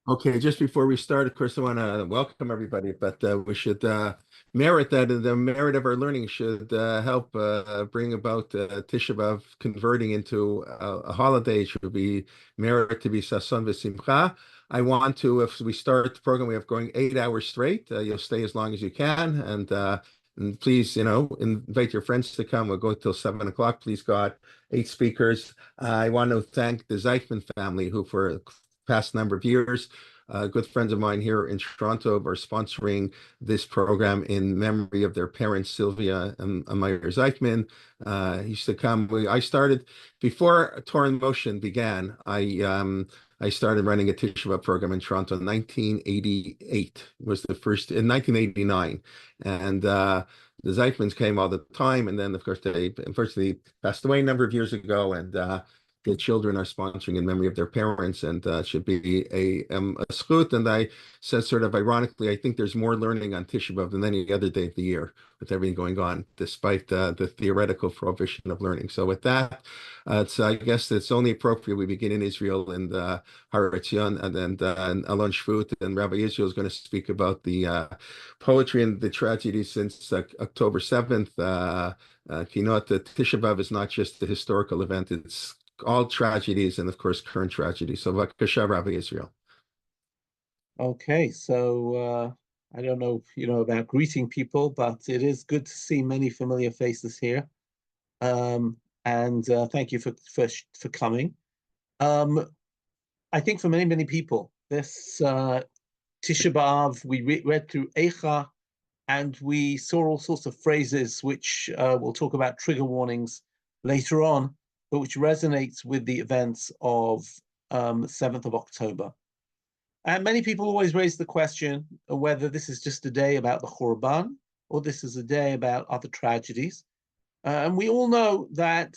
Okay, just before we start, of course, I want to welcome everybody, but we should merit that, and the merit of our learning should help bring about Tisha B'Av converting into a holiday. It should be merit to be Sason v'Simcha. I want to, if we start the program, we have going 8 hours straight. You'll stay as long as you can, and please, invite your friends to come. We'll go till 7 o'clock. Please, God, 8 speakers. I want to thank the Zeichman family, who for past number of years. Good friends of mine here in Toronto are sponsoring this program in memory of their parents, Sylvia and Meyer Zeichman. Used to come. I started before Torah in Motion began. I started running a Tisha B'Av program in Toronto in 1988. Was the first in 1989, and the Zeichmans came all the time, and then of course they unfortunately passed away a number of years ago, and the children are sponsoring in memory of their parents, and should be a schut. And I said, sort of ironically, I think there's more learning on Tisha B'Av than any other day of the year, with everything going on, despite the theoretical prohibition of learning. So with that, I guess it's only appropriate we begin in Israel and Har Etzion, and then Alon Shvut, and Rabbi Israel is going to speak about the poetry and the tragedy since October 7th. Kinot, the Tisha B'Av is not just the historical event; it's all tragedies and, of course, current tragedy. So, Vakasha, Rabbi Israel. Okay, so I don't know if you know about greeting people, but it is good to see many familiar faces here. And thank you for coming. I think for many people, this Tisha B'Av, we read through Eicha, and we saw all sorts of phrases which we'll talk about, trigger warnings later on, but which resonates with the events of 7th of October. And many people always raise the question of whether this is just a day about the Churban, or this is a day about other tragedies. And we all know that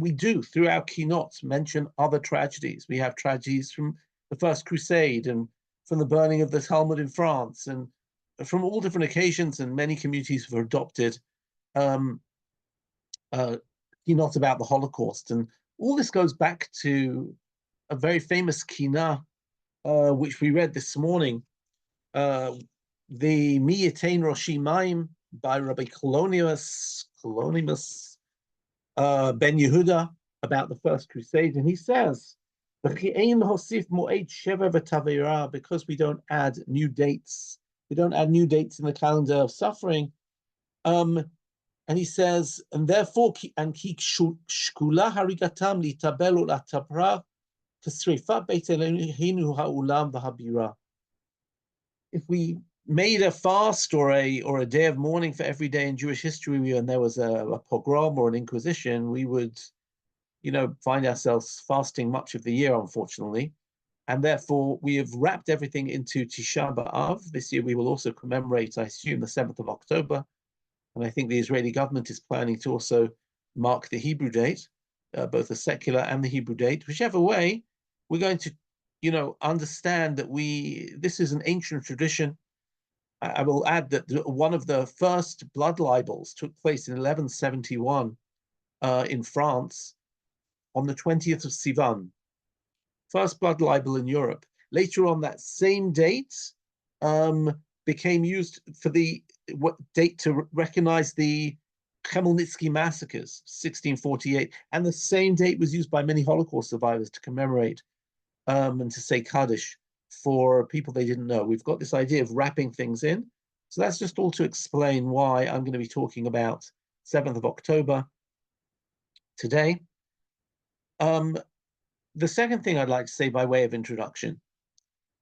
we do, through our keynotes, mention other tragedies. We have tragedies from the First Crusade, and from the burning of the Talmud in France, and from all different occasions, and many communities have adopted not about the Holocaust. And all this goes back to a very famous kina, which we read this morning, the Mi Yitain Roshi Maim by Rabbi Colonimus Ben Yehuda, about the First Crusade. And he says, because we don't add new dates, in the calendar of suffering. And he says, and therefore, and ki shkula harigatam litabel ulatapra kasrifa beit Eloheinu ha'ulam v'habira. If we made a fast or a day of mourning for every day in Jewish history, and there was a pogrom or an inquisition, we would, find ourselves fasting much of the year, unfortunately. And therefore, we have wrapped everything into Tisha B'Av. This year, we will also commemorate, I assume, the 7th of October. And I think the Israeli government is planning to also mark the Hebrew date, both the secular and the Hebrew date. Whichever way, we're going to, understand that this is an ancient tradition. I will add that one of the first blood libels took place in 1171 in France on the 20th of Sivan. First blood libel in Europe. Later on, that same date became used for the date to recognize the Khmelnytsky massacres, 1648, and the same date was used by many Holocaust survivors to commemorate and to say Kaddish for people they didn't know. We've got this idea of wrapping things in. So that's just all to explain why I'm going to be talking about 7th of October today. The second thing I'd like to say by way of introduction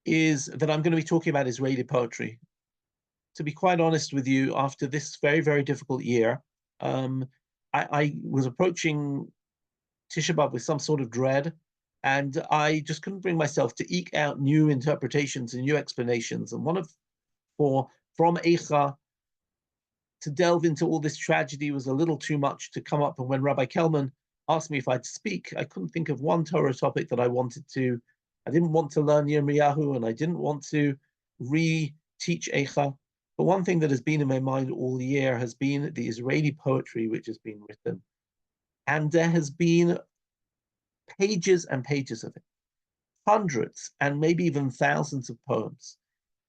is that I'm going to be talking about Israeli poetry. To be quite honest with you, after this very, very difficult year, I was approaching Tisha B'Av with some sort of dread, and I just couldn't bring myself to eke out new interpretations and new explanations. And from Eicha to delve into all this tragedy was a little too much to come up. And when Rabbi Kelman asked me if I'd speak, I couldn't think of one Torah topic that I wanted to. I didn't want to learn Yirmiyahu, and I didn't want to re-teach Eicha. But one thing that has been in my mind all year has been the Israeli poetry which has been written. And there has been pages and pages of it. hundreds and maybe even thousands of poems.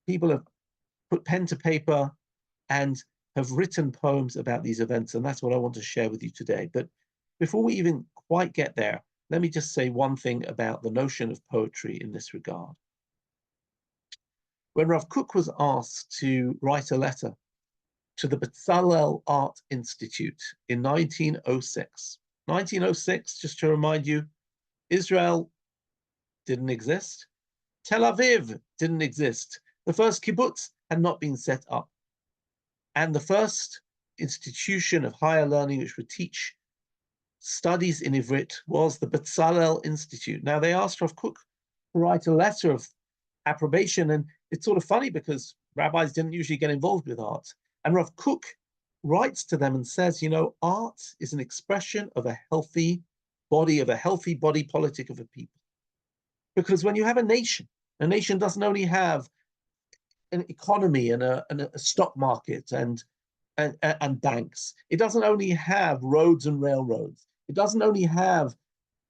People have put pen to paper and have written poems about these events, and that's what I want to share with you today. But before we even quite get there, let me just say one thing about the notion of poetry in this regard. When Rav Kook was asked to write a letter to the Battalion Art Institute in 1906, just to remind you, Israel didn't exist. Tel Aviv didn't exist. The first kibbutz had not been set up. And the first institution of higher learning which would teach studies in Ivrit was the Battalion Institute. Now, they asked Rav Kook to write a letter of approbation, and it's sort of funny because rabbis didn't usually get involved with art. And Rav Kook writes to them and says, you know, art is an expression of a healthy body politic of a people. Because when you have a nation doesn't only have an economy and a stock market and banks. It doesn't only have roads and railroads. It doesn't only have,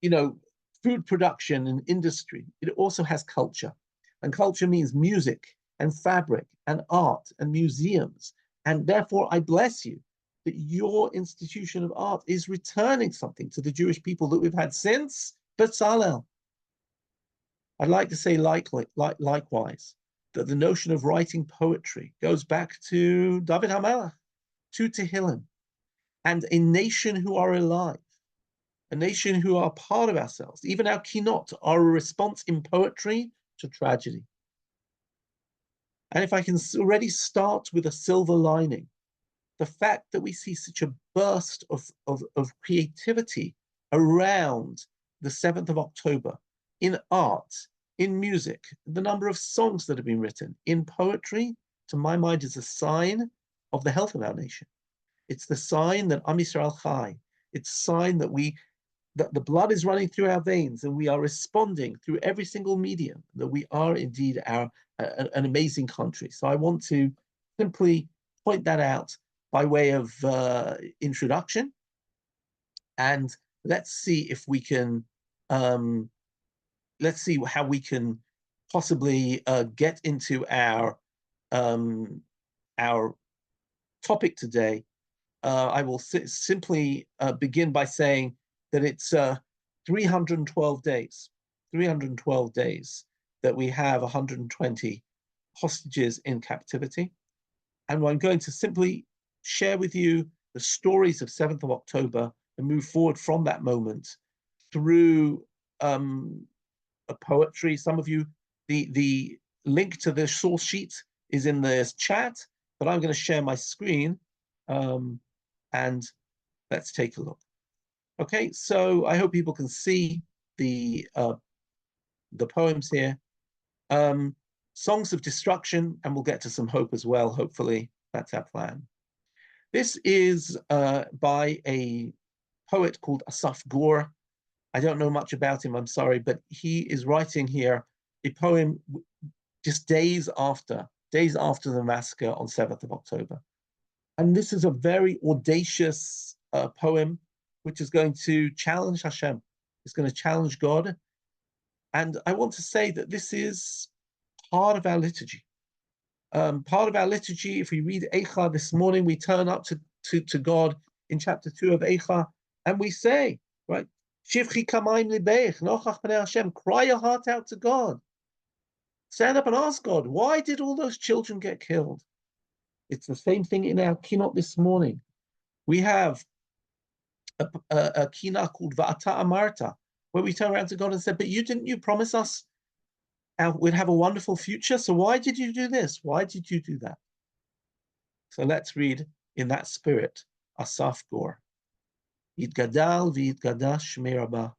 you know, food production and industry. It also has culture. And culture means music and fabric and art and museums. And therefore, I bless you that your institution of art is returning something to the Jewish people that we've had since Bezalel. I'd like to say likewise, that the notion of writing poetry goes back to David HaMelech, to Tehillim, and a nation who are alive, a nation who are part of ourselves. Even our kinot are a response in poetry to tragedy. And if I can already start with a silver lining, the fact that we see such a burst of creativity around the 7th of October in art, in music, the number of songs that have been written, in poetry, to my mind, is a sign of the health of our nation. It's the sign that Am Yisrael Chai. It's a sign that the blood is running through our veins and we are responding through every single medium, that we are indeed an amazing country. So I want to simply point that out by way of introduction. And let's see if we can, let's see how we can possibly get into our topic today. I will simply begin by saying that it's 312 days that we have 120 hostages in captivity. And I'm going to simply share with you the stories of 7th of October and move forward from that moment through a poetry. Some of you, the link to the source sheet is in the chat, but I'm going to share my screen and let's take a look. Okay, so I hope people can see the poems here. Songs of Destruction, and we'll get to some hope as well, hopefully. That's our plan. This is by a poet called Asaf Gur. I don't know much about him, I'm sorry, but he is writing here a poem just days after the massacre on 7th of October. And this is a very audacious poem, which is going to challenge Hashem. It's going to challenge God. And I want to say that this is part of our liturgy. Part of our liturgy, if we read Eicha this morning, we turn up to God in chapter 2 of Eicha, and we say, right, Shivchi kamayim libeich, nochach b'nei Hashem, cry your heart out to God. Stand up and ask God, why did all those children get killed? It's the same thing in our kinot this morning. We have a kinah called Va'ata Amarta, where we turn around to God and say, but didn't you promise us we'd have a wonderful future? So why did you do this? Why did you do that? So let's read in that spirit, Asaf Gur. Yitgadal v'yitgadash shmei Rabba.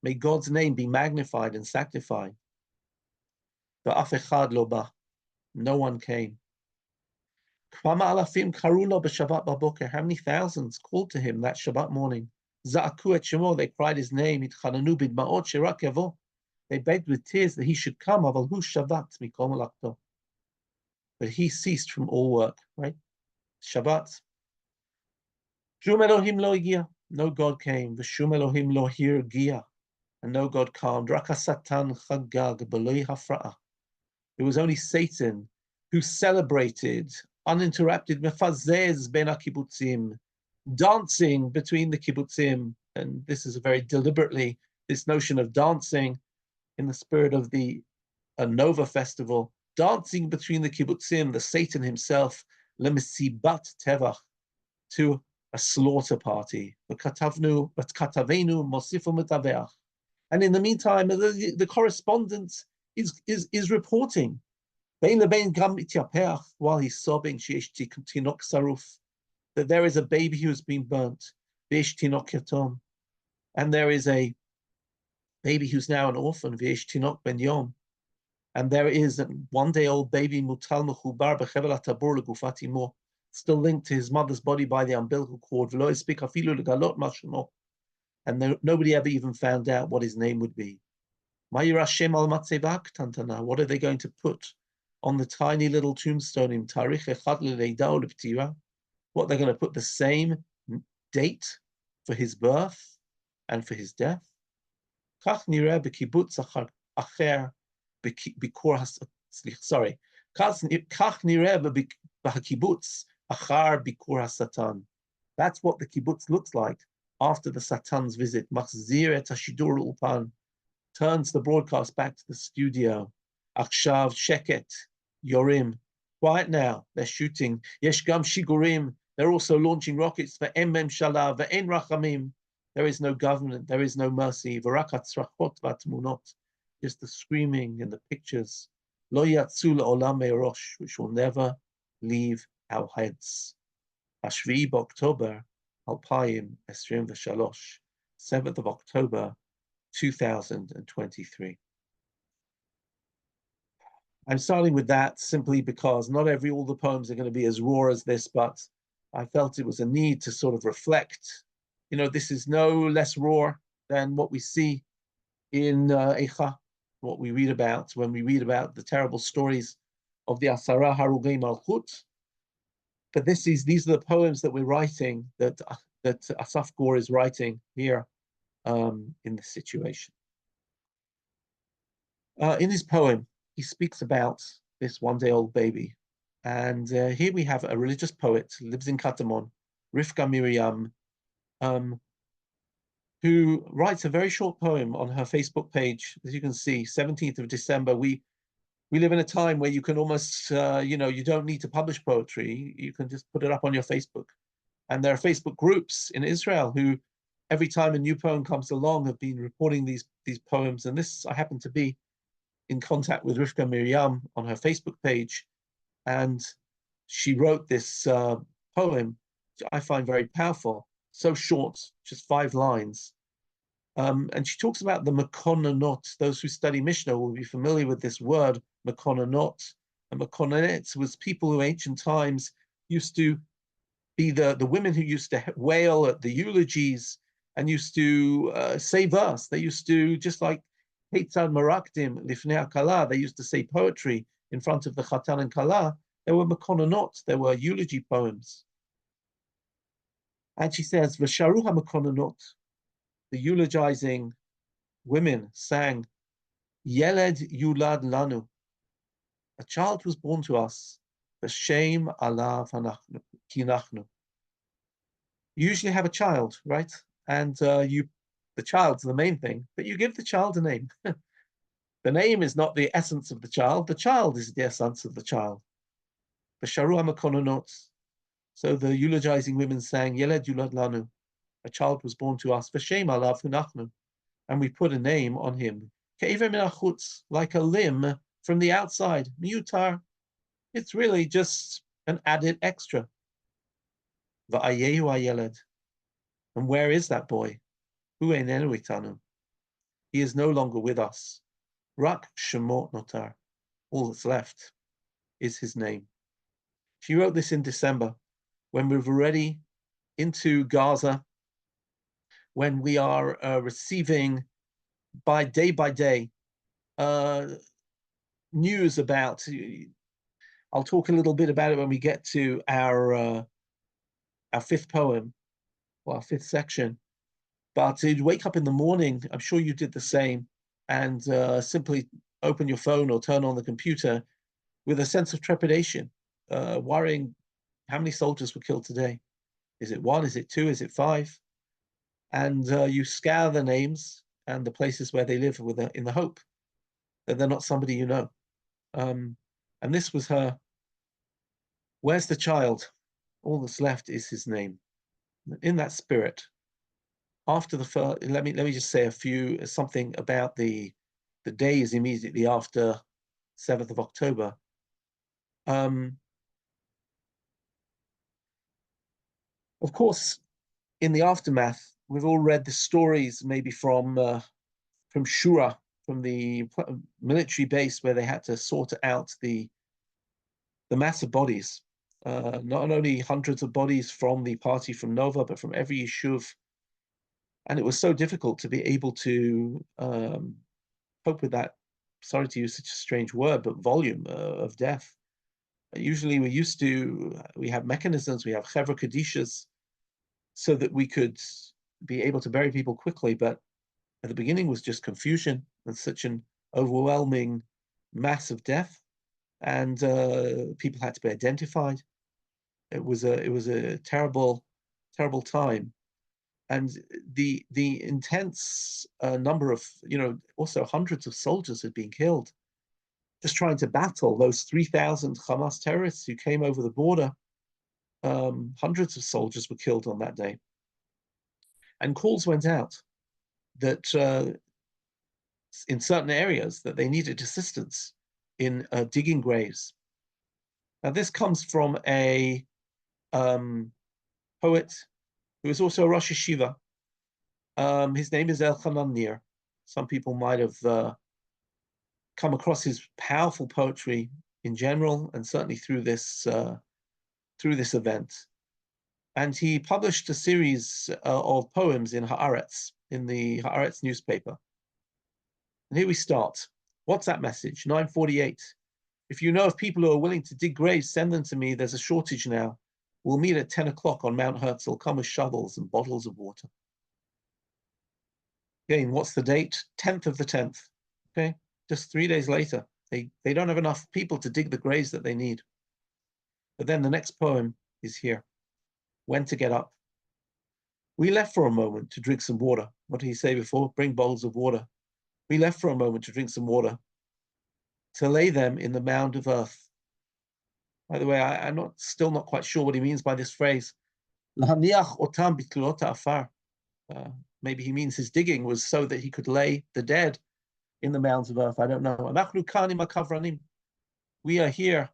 May God's name be magnified and sanctified. V'af echad lo ba. No one came. K'mama alafim karu lo b'Shabbat b'boker. How many thousands called to him that Shabbat morning? Za'aku et shemo. They cried his name. Itchananu b'dma'ot sherak yavo. They begged with tears that he should come. Aval hu Shabbat mikol malakto. But he ceased from all work. Right? Shabbat. Shum Elohim lo higia. No God came. V'shum Elohim lo hirgia. and no God calmed. Raka Satan Chagag B'loi Hafra'a. It was only Satan who celebrated, uninterrupted, Mefazez Ben HaKibbutzim, dancing between the kibbutzim. And this is a very deliberately, this notion of dancing in the spirit of the Nova festival, dancing between the kibbutzim, the Satan himself, lemesibat tevach, to a slaughter party. And in the meantime, the correspondent is reporting. While he's sobbing, that there is a baby who's been burnt. And there is a baby who's now an orphan. And there is a one-day-old baby, still linked to his mother's body by the umbilical cord. And nobody ever even found out what his name would be. What are they going to put on the tiny little tombstone? What, they're going to put the same date for his birth and for his death? Sorry. That's what the kibbutz looks like after the Satan's visit. Turns the broadcast back to the studio. Akshav Sheket Yorim. Quiet now. They're shooting. Yeshgam Shigurim. They're also launching rockets for Emmem Shalav, Ve'en Rachamim. There is no government. There is no mercy. V'rakat Tzrachot Vatmunot. Just the screaming and the pictures. Lo Yatzu Olam Me'rosh, which will never leave our heads. Ashvi October, Alpayim Esrim V'Shalosh, 7th of October, 2023. I'm starting with that simply because not all the poems are going to be as raw as this, but I felt it was a need to sort of reflect. You know, this is no less raw than what we see in Eicha, what we read about when we read about the terrible stories of the Asara Harugei Malchut. But these are the poems that we're writing, that Asaf Gur is writing here in this situation. In his poem, he speaks about this one-day-old baby. And here we have a religious poet, lives in Katamon, Rifka Miram, who writes a very short poem on her Facebook page. As you can see, 17th of December. We live in a time where you can almost, you don't need to publish poetry. You can just put it up on your Facebook. And there are Facebook groups in Israel who, every time a new poem comes along, have been reporting these poems. And this, I happen to be in contact with Rifka Miram on her Facebook page. And she wrote this poem, which I find very powerful, so short, just 5 lines. And she talks about the Mekononot. Those who study Mishnah will be familiar with this word, Mekononot. And Mekononet was people who ancient times used to be the women who used to wail at the eulogies and used to say verse. They used to, just like Heitzad Marakdim, Lifnei Kala, they used to say poetry in front of the Chatan and Kala. There were Mekononot, there were eulogy poems. And she says, V'sharu ha-Mekononot, the eulogizing women sang, Yeled Yulad Lanu, a child was born to us, V'shem alav kinachnu. You usually have a child, right? And the child's the main thing, but you give the child a name. The name is not the essence of the child is the essence of the child. V'sharu ha-Mekononot. So the eulogizing women sang, Yeled Yulad Lanu, a child was born to us, V'shem alav hunachnu, and we put a name on him. Ke'ever min hachutz, like a limb from the outside, miutar. It's really just an added extra. Va'ayehu hayeled, and where is that boy? Hu einenu itanu. He is no longer with us. Rak shemot notar. All that's left is his name. She wrote this in December, when we're already into Gaza, when we are receiving by day news about, I'll talk a little bit about it when we get to our 5th poem, or our 5th section. But you'd wake up in the morning, I'm sure you did the same, and simply open your phone or turn on the computer with a sense of trepidation, worrying how many soldiers were killed today. Is it one? Is it two? Is it five? And you scour the names and the places where they live in the hope that they're not somebody you know. And this was her. Where's the child? All that's left is his name. In that spirit, after the first, let me just say something about the days immediately after 7th of October. Of course, in the aftermath, we've all read the stories, maybe from Shura, from the military base where they had to sort out the massive bodies, not only hundreds of bodies from the party from Nova, but from every yishuv. And it was so difficult to be able to cope with that. Sorry to use such a strange word, but volume of death. Usually we have mechanisms, we have chevra kadishas, so that we could be able to bury people quickly. But at the beginning was just confusion and such an overwhelming mass of death, and people had to be identified. It was a terrible time, and the intense number of, also hundreds of soldiers had been killed just trying to battle those 3,000 Hamas terrorists who came over the border. Hundreds of soldiers were killed on that day, and calls went out that in certain areas that they needed assistance in digging graves. Now this comes from a poet who is also a Rosh Yeshiva. His name is Kanir. Some people might have come across his powerful poetry in general, and certainly through this event. And he published a series of poems in Haaretz, in the Haaretz newspaper. And here we start. What's that message? 9:48. If you know of people who are willing to dig graves, send them to me. There's a shortage now. We'll meet at 10 o'clock on Mount Herzl. Come with shovels and bottles of water. Again, what's the date? 10th of the 10th. Okay, just 3 days later. They don't have enough people to dig the graves that they need. But then the next poem is here. When to get up. We left for a moment to drink some water. What did he say before? Bring bowls of water. We left for a moment to drink some water, to lay them in the mound of earth. By the way, I'm still not quite sure what he means by this phrase. Lahaniach otam bitlulot afar. Maybe he means his digging was so that he could lay the dead in the mounds of earth. I don't know. We are here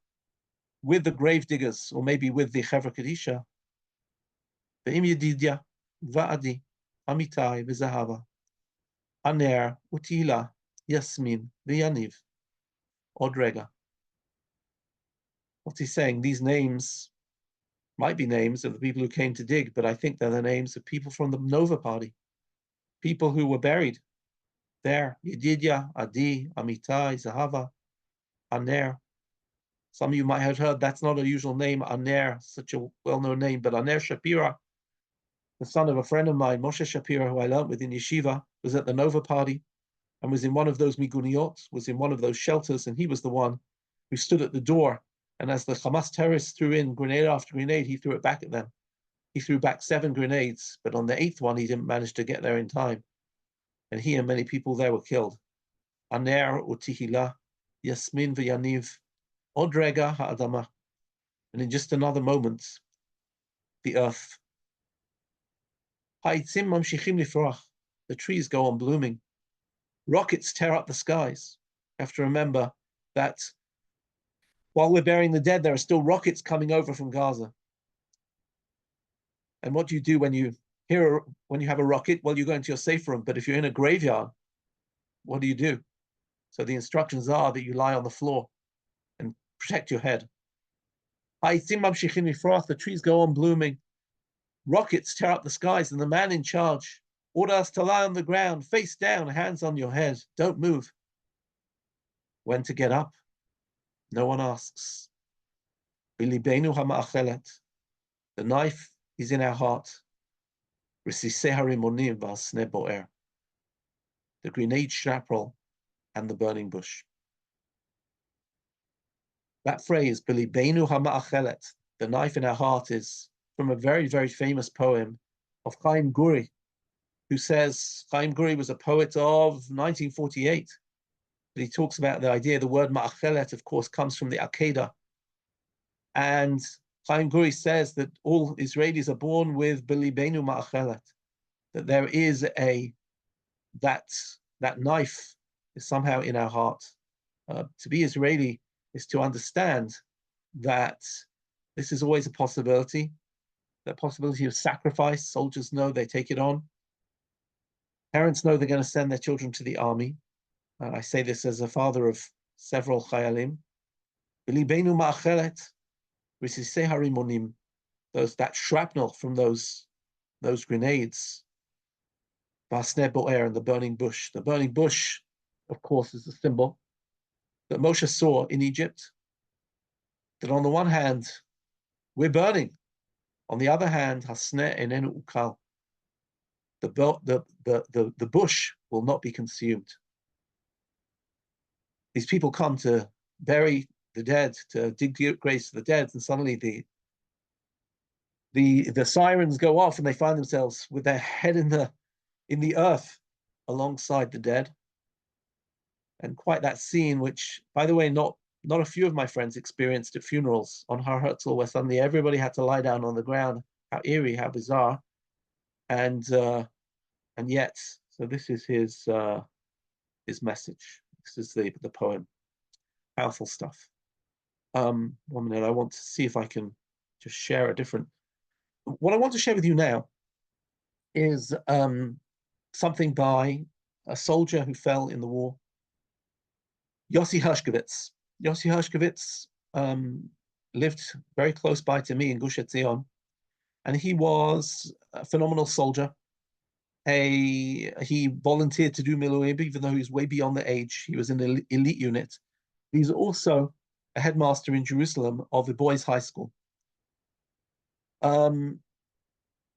with the grave diggers, or maybe with the Chevra Kadisha. Ve'im Yedidya, Va'adi, Amitai, V'Zahava, Aner, Utila, Yasmin, V'Yaniv, Odrega. What's he saying? These names might be names of the people who came to dig, but I think they're the names of people from the Nova party, people who were buried there. Yedidya, Adi, Amitai, Zahava, Aner. Some of you might have heard that's not a usual name, Aner, such a well-known name, but Aner Shapira, the son of a friend of mine, Moshe Shapira, who I learned with in yeshiva, was at the Nova party and was in one of those miguniot, was in one of those shelters, and he was the one who stood at the door. And as the Hamas terrorists threw in grenade after grenade, he threw it back at them. He threw back 7 grenades, but on the 8th one, he didn't manage to get there in time. And he and many people there were killed. Aner utihila, Yasmin v'Yaniv, Odrega ha'adama. And in just another moment, the earth. The trees go on blooming. Rockets tear up the skies. You have to remember that while we're burying the dead, there are still rockets coming over from Gaza. And what do you do when you have a rocket? Well, you go into your safe room. But if you're in a graveyard, what do you do? So the instructions are that you lie on the floor and protect your head. The trees go on blooming. Rockets tear up the skies, and the man in charge ordered us to lie on the ground, face down, hands on your head. Don't move. When to get up? No one asks. The knife is in our heart. Risisei harimonim v'hasneh bo'er. The grenade shrapnel and the burning bush. That phrase, B'libeinu hama'achelet, the knife in our heart, is from a very, very famous poem of Chaim Guri, who says, Chaim Guri was a poet of 1948, but he talks about the idea, the word ma'achelet, of course, comes from the Akedah. And Chaim Guri says that all Israelis are born with B'libeinu ma'achelet, that there is that knife is somehow in our heart. To be Israeli is to understand that this is always a possibility, the possibility of sacrifice. Soldiers know they take it on. Parents know they're going to send their children to the army. I say this as a father of several chayalim. B'libeinu ma'achelet, risisei harimonim, that shrapnel from those grenades, v'hasneh bo'er, and the burning bush. The burning bush, of course, is the symbol that Moshe saw in Egypt, that on the one hand, we're burning. On the other hand, hasneh enenu ukal. The bush will not be consumed. These people come to bury the dead, to dig graves for the dead, and suddenly the sirens go off and they find themselves with their head in the earth alongside the dead. And quite that scene, which, by the way, not a few of my friends experienced at funerals on Har Herzl, where suddenly everybody had to lie down on the ground. How eerie, how bizarre. And yet, so this is his message. This is the poem. Powerful stuff. 1 minute, I want to see if I can just share what I want to share with you now is something by a soldier who fell in the war, Yosi Hovitz. Yosi Hovitz lived very close by to me in Gush Etzion, and he was a phenomenal soldier. He volunteered to do Miluim, even though he was way beyond the age. He was in the elite unit. He's also a headmaster in Jerusalem of a boys' high school.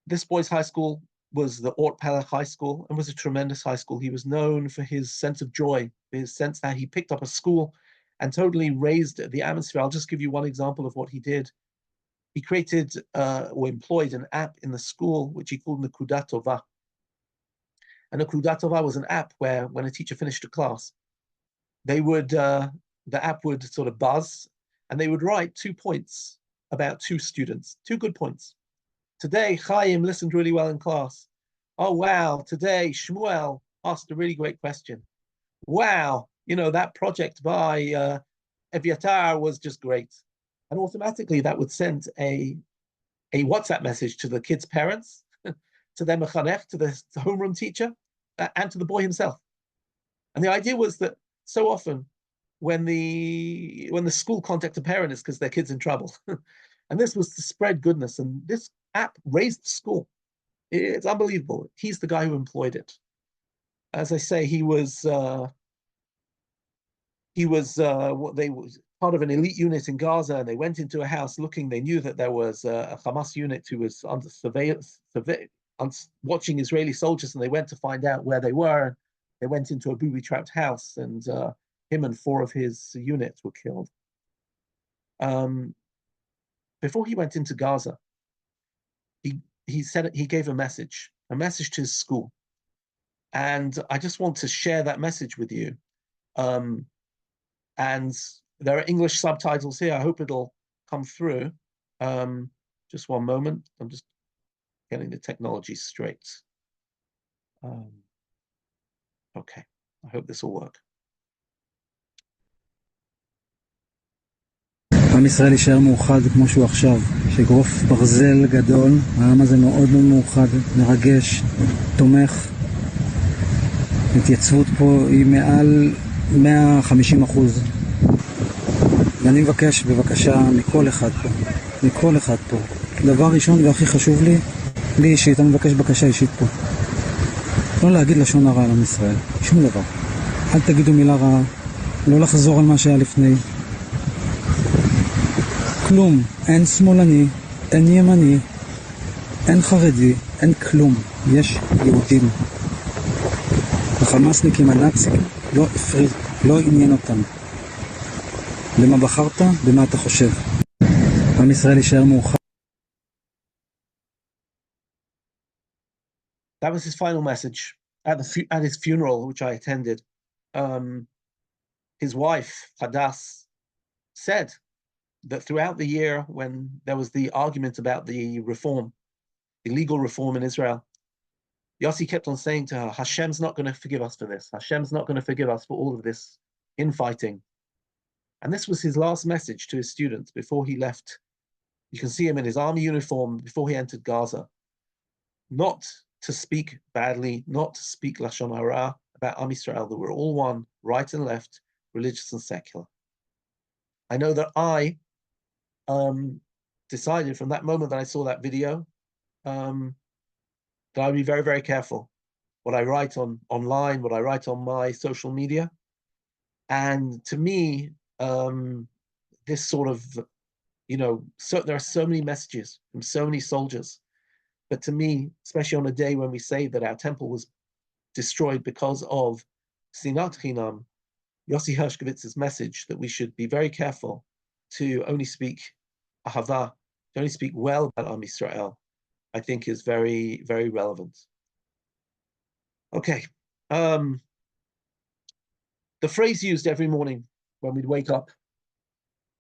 This boys' high school was the Ort Pelech High School and was a tremendous high school. He was known for his sense of joy, his sense that he picked up a school and totally raised the atmosphere. I'll just give you one example of what he did. He created or employed an app in the school, which he called Nekuda Tova. And Nekuda Tova was an app where when a teacher finished a class, the app would sort of buzz and they would write 2 points about 2 students, 2 good points. Today, Chaim listened really well in class. Oh, wow. Today, Shmuel asked a really great question. Wow. That project by Eviatar was just great. And automatically that would send a WhatsApp message to the kids' parents, to their mechanech, to the homeroom teacher, and to the boy himself. And the idea was that so often when the school contact a parent, it's because their kid's in trouble. And this was to spread goodness. And this app raised the school. It's unbelievable. He's the guy who employed it. As I say, he was part of an elite unit in Gaza, and they went into a house looking. They knew that there was a Hamas unit who was under surveillance, watching Israeli soldiers, and they went to find out where they were. They went into a booby-trapped house, and him and 4 of his units were killed. Before he went into Gaza, he said he gave a message to his school, and I just want to share that message with you. And there are English subtitles here. I hope it'll come through. Just 1 moment. I'm just getting the technology straight. Okay, I hope this will work. עם ישראל יישאר מאוחד כמו שהוא עכשיו, שגרוף ברזל גדול, העם הזה מאוד מאוד מאוחד, מרגש, תומך. התייצבות פה היא מעל 150%. ואני מבקש בבקשה מכל אחד פה, דבר ראשון והכי חשוב לי אישית, אני מבקש בקשה אישית פה. לא להגיד לשון הרע על עם ישראל, שום דבר. אל תגידו מילה רעה, לא לחזור על מה שהיה לפני. כלום, אין שמאלני, אין ימני, אין חרדי, אין כלום. יש יהודים. החמאסניקים הנאצים לא עניין אותם. למה בחרת? במה אתה חושב? עם ישראל יישאר מאוחר. That was his final message at his funeral, which I attended. His wife, Hadass, said that throughout the year when there was the argument about the reform, the legal reform in Israel, Yosi kept on saying to her, Hashem's not going to forgive us for this. Hashem's not going to forgive us for all of this infighting. And this was his last message to his students before he left. You can see him in his army uniform before he entered Gaza. Not to speak badly, not to speak Lashon Hara about Am Yisrael, that we're all one, right and left, religious and secular. I know that I decided from that moment that I saw that video that I'd be very, very careful what I write online, what I write on my social media. And to me, this sort of, there are so many messages from so many soldiers. But to me, especially on a day when we say that our temple was destroyed because of Sinat Chinam, Yosi Hovitz message that we should be very careful to only speak Ahava, to only speak well about Am Yisrael, I think is very, very relevant. Okay. The phrase used every morning when we'd wake up,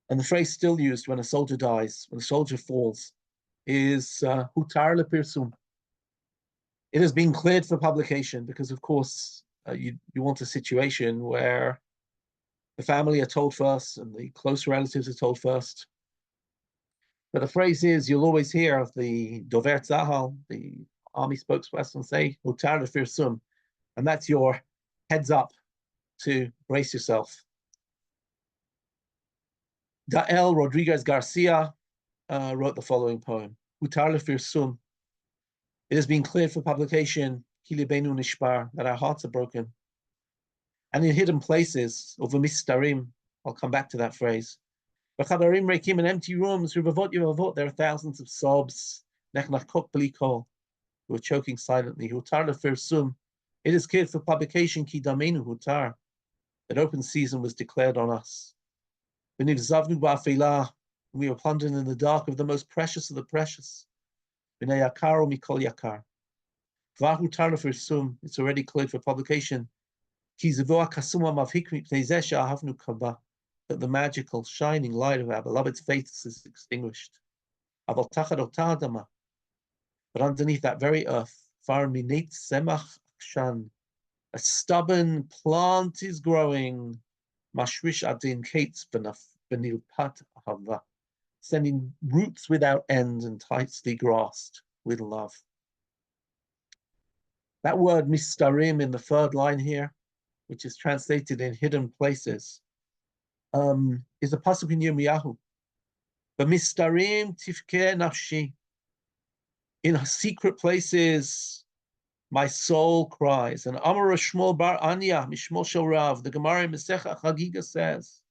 and the phrase still used when a soldier dies, when a soldier falls, is Hutar lepirsum. It has been cleared for publication because, of course, you want a situation where the family are told first and the close relatives are told first. But the phrase is, you'll always hear of the Dover Tzahal, the army spokesperson, say, Hutar lepirsum, and that's your heads up to brace yourself. Dael Rodriguez Garcia wrote the following poem, Hutar lepirsum. It has been cleared for publication, Ki libenu nishbar, that our hearts are broken. And in hidden places, over mistarim, I'll come back to that phrase. B'chadarim reikim, in empty rooms, rivavot yivavot, there are thousands of sobs, nechnachkot bli kol, who are choking silently. Hutar lepirsum. It is cleared for publication, Ki damenu hutar, that open season was declared on us. V'nivzavnu ba'afilah, we were plundered in the dark of the most precious of the precious. It's already cleared for publication. That the magical, shining light of our beloved's face is extinguished. But underneath that very earth, a stubborn plant is growing, sending roots without end and tightly grasped with love. That word mistarim in the third line here, which is translated in hidden places, is a pasuk in Yirmiyahu. But mistarim tifkeh nafshi. In secret places, my soul cries. And Amar Shmuel bar Anya, Mishmol Shel Rav, the Gemara in Masechah Chagiga says,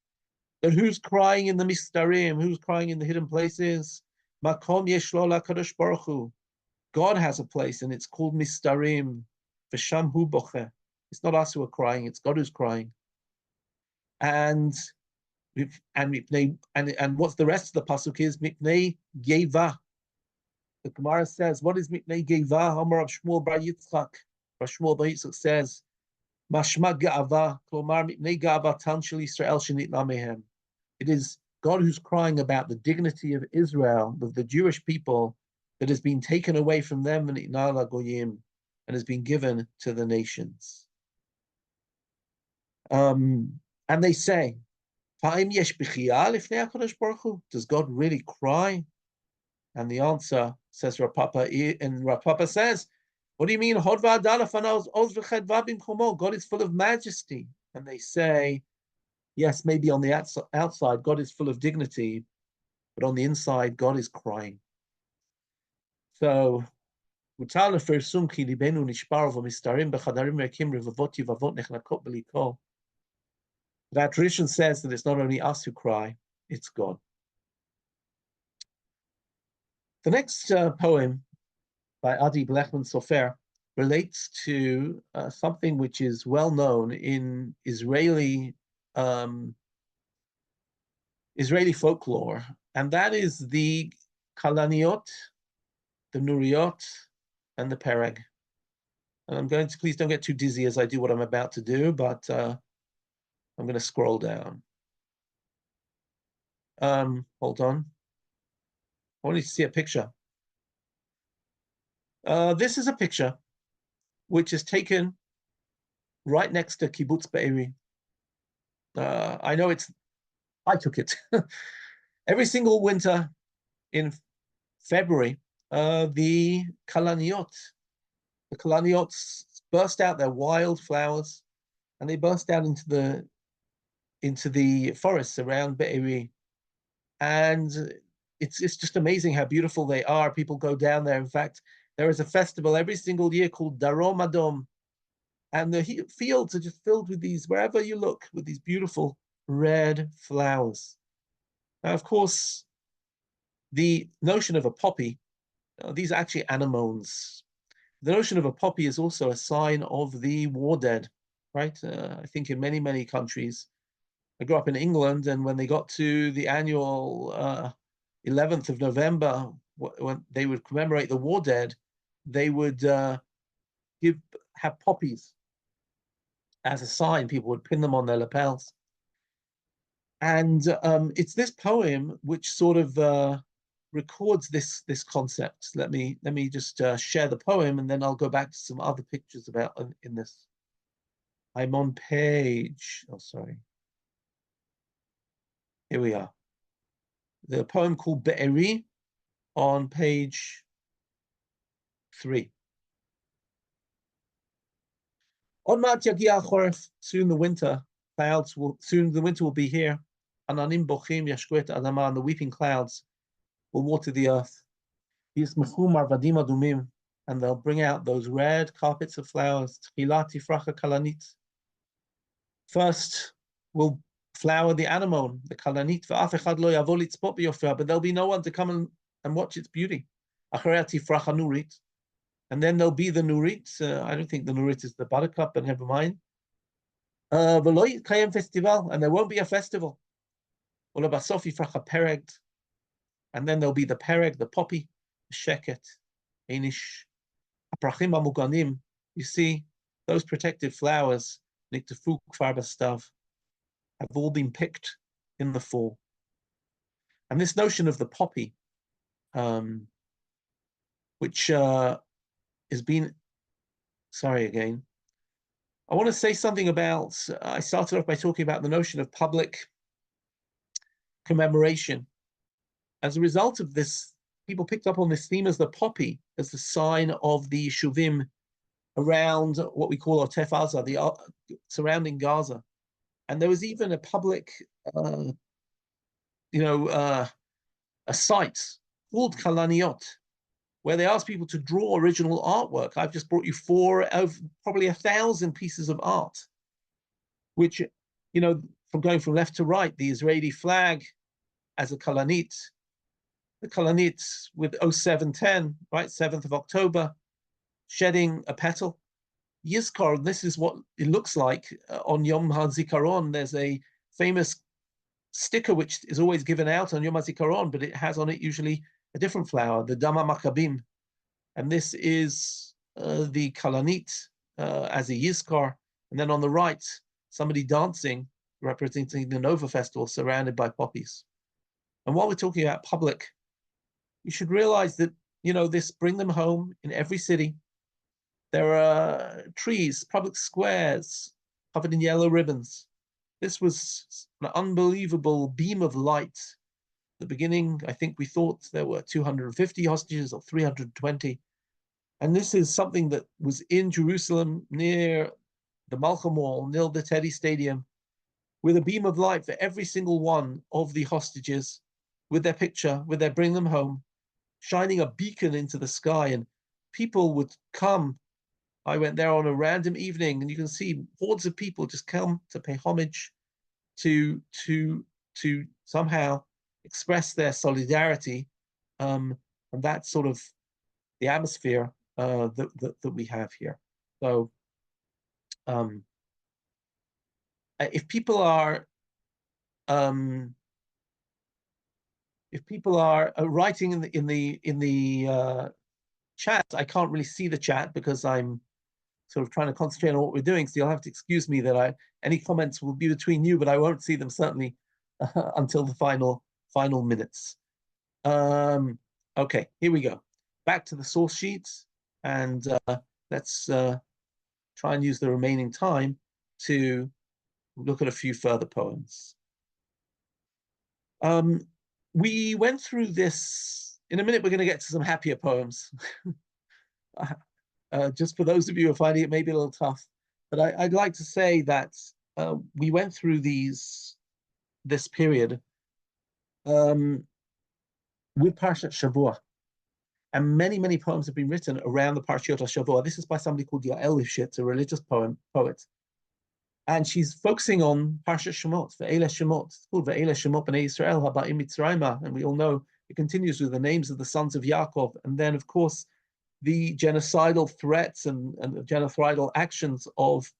that who's crying in the mistarim, who's crying in the hidden places? Makom yeshlo lakadosh baruch hu. God has a place, and it's called mistarim. V'sham hu boche. It's not us who are crying; it's God who's crying. And what's the rest of the pasuk is mipnei geva. The Gemara says, what is mipnei geva? Amar Rav Shmuel bar Yitzchak. Rav Shmuel bar Yitzchak says, Mashma ga'ava, klomar mipnei ga'ava tan shel Yisrael shenitna mehem. It is God who's crying about the dignity of Israel, of the Jewish people, that has been taken away from them and has been given to the nations. And they say, does God really cry? And the answer says Rav Papa, and Rav Papa says, what do you mean? God is full of majesty. And they say, yes, maybe on the outside, God is full of dignity, but on the inside, God is crying. So, that tradition says that it's not only us who cry, it's God. The next poem by Adi Blechman Sofer relates to something which is well known in Israeli folklore, and that is the Kalaniot, the Nuriot, and the Pereg. And I'm going to, please don't get too dizzy as I do what I'm about to do, but I'm going to scroll down. Hold on. I want you to see a picture. This is a picture which is taken right next to Kibbutz Be'eri. I know I took it. Every single winter in February, the Kalaniot burst out their wild flowers, and they burst out into the forests around Be'eri. And it's just amazing how beautiful they are. People go down there. In fact, there is a festival every single year called Darom Adom, and the fields are just filled with these, wherever you look, with these beautiful red flowers. Now, of course, the notion of a poppy, these are actually anemones. The notion of a poppy is also a sign of the war dead, right? I think in many, many countries. I grew up in England, and when they got to the annual 11th of November, when they would commemorate the war dead, they would have poppies as a sign. People would pin them on their lapels. And it's this poem which sort of records this concept. Let me just share the poem, and then I'll go back to some other pictures about in this. I'm on page, oh, sorry. Here we are. The poem called Be'eri on page 3. On Mat Yagia Choref, soon the winter will be here. Ananim bochim yashkuet adama, and the weeping clouds will water the earth. Yismechu marvadim adumim, and they'll bring out those red carpets of flowers. Tchilat tifracha kalanit. First will flower the anemone, the kalanit, v'af echad lo yavo litzpot b'yofeha, but there'll be no one to come and watch its beauty. Acharei tifracha nurit, and then there'll be the nurit. I don't think the nurit is the buttercup, but never mind. V'lo yitkayem festival, and there won't be a festival. V'lo basof yifracha pereg, and then there'll be the pereg, the poppy, the sheket, enish, aprachim amuganim. You see, those protected flowers, niktefu kfar bastav, have all been picked in the fall. And this notion of the poppy, which has been, sorry again, I want to say something about, I started off by talking about the notion of public commemoration. As a result of this, people picked up on this theme as the poppy, as the sign of the Shuvim around what we call Otef Aza, the surrounding Gaza. And there was even a public, a site called Kalaniot, where they asked people to draw original artwork. I've just brought you 4 of probably 1,000 pieces of art, which, from going from left to right, the Israeli flag as a Kalanit, the Kalanit with 0710, right, 7th of October, shedding a petal. Yizkor, this is what it looks like on Yom HaZikaron. There's a famous sticker which is always given out on Yom HaZikaron, but it has on it usually a different flower, the Dama Maccabim. And this is the Kalanit as a Yizkor. And then on the right, somebody dancing, representing the Nova Festival, surrounded by poppies. And while we're talking about public, you should realize that, this bring them home in every city. There are trees, public squares, covered in yellow ribbons. This was an unbelievable beam of light. At the beginning, I think we thought there were 250 hostages or 320. And this is something that was in Jerusalem near the Malcha Mall, near the Teddy Stadium, with a beam of light for every single one of the hostages, with their picture, with their bring them home, shining a beacon into the sky. And people would come. I went there on a random evening, and you can see hordes of people just come to pay homage, to somehow express their solidarity, and that sort of atmosphere that we have here. So if people are writing in the chat, I can't really see the chat because I'm sort of trying to concentrate on what we're doing. So you'll have to excuse me that any comments will be between you, but I won't see them certainly until the final minutes. Okay, here we go. Back to the source sheet, and let's try and use the remaining time to look at a few further poems. We went through this. In a minute, we're going to get to some happier poems. Just for those of you who are finding it maybe a little tough, but I'd like to say that we went through this period with Parshat Shavua, and many poems have been written around the Parshiot Shavua. This is by somebody called Yael Lifshitz, a religious poet, and she's focusing on Parshat Shemot, Ve'ele Shemot. It's called Ve'ele Shemot B'nei Yisrael Haba'im Mitzrayma, and we all know it continues with the names of the sons of Yaakov, and then of course the genocidal threats and the genocidal actions of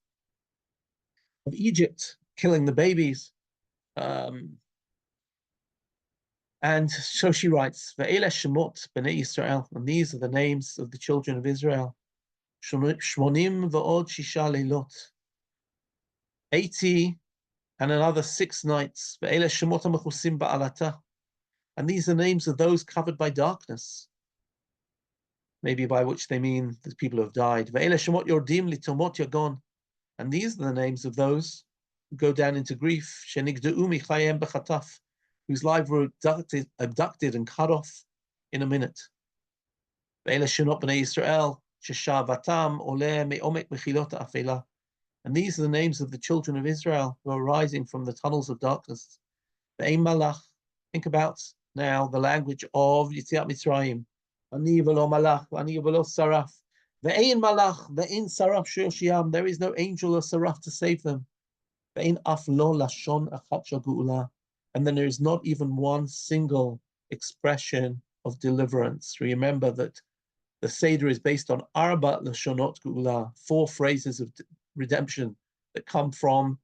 Egypt, killing the babies. And so she writes, Ve'ele Shemot B'nei Yisrael, and these are the names of the children of Israel. Shmonim v'od shisha leilot, 80 and another 6 nights. Ve'ele Shemot ha'mechusim ba'alata, and these are names of those covered by darkness, maybe by which they mean the people who have died. Ve'ele Shemot yordim litomot yagon, and these are the names of those who go down into grief. Shenigda'u michayem b'chataf, whose lives were abducted and cut off in a minute. Ve'ele Shemot b'nei Yisrael, sheshavatam oleh me'omek mechilot ha'afela, and these are the names of the children of Israel who are rising from the tunnels of darkness. Ve'ein malach, think about now the language of Yetziat Mitzrayim. Ani v'lo malach, ani v'lo saraf. Ve'ein malach, ve'ein saraf she'oshiam, there is no angel or saraf to save them. Ve'ein af lo lashon achat shel geula, and then there is not even one single expression of deliverance. Remember that the Seder is based on arba lashonot geula, 4 phrases of redemption that come from